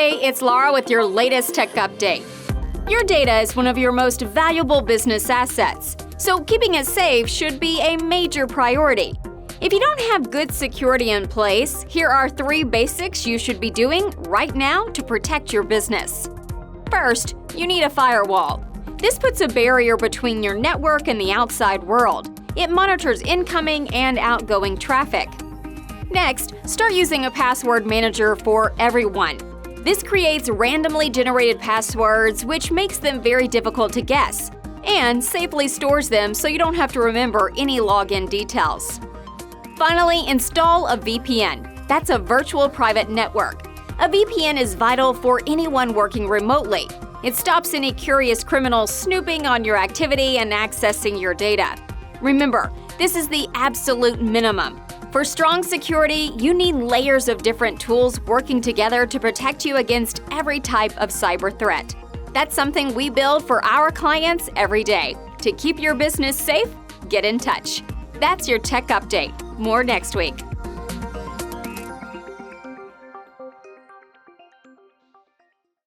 Hey, it's Laura with your latest tech update. Your data is one of your most valuable business assets, so keeping it safe should be a major priority. If you don't have good security in place, here are 3 basics you should be doing right now to protect your business. First, you need a firewall. This puts a barrier between your network and the outside world. It monitors incoming and outgoing traffic. Next, start using a password manager for everyone. This creates randomly generated passwords, which makes them very difficult to guess, and safely stores them so you don't have to remember any login details. Finally, install a VPN. That's a virtual private network. A VPN is vital for anyone working remotely. It stops any curious criminals snooping on your activity and accessing your data. Remember, this is the absolute minimum. For strong security, you need layers of different tools working together to protect you against every type of cyber threat. That's something we build for our clients every day. To keep your business safe, get in touch. That's your tech update. More next week.